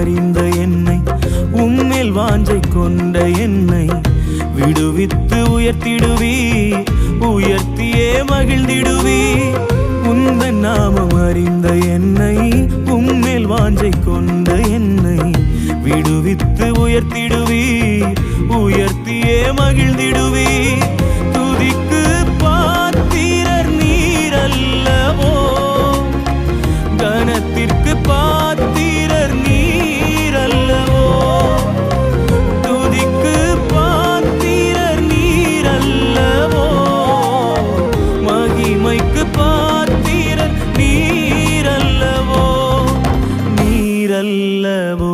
அறிந்த என்னை உம்மேல் வாஞ்சை கொண்ட என்னை விடுவித்து உயர்த்திடுவி உயர்த்தியே மகிழ்ந்திடுவி உந்தன் நாமம் அறிந்த என்னை உம்மேல் வாஞ்சை கொண்ட என்னை விடுவித்து உயர்த்திடுவி உயர்த்தியே மகிழ்ந்திடுவி துதிக்கு பாத்திரர் நீரல்லவோ கனத்திற்கு பாத்திரர் நீரல்லவோ துதிக்கு பாத்திரர் நீரல்லவோ மகிமைக்கு பாத்திரர் நீரல்லவோ நீரல்லவோ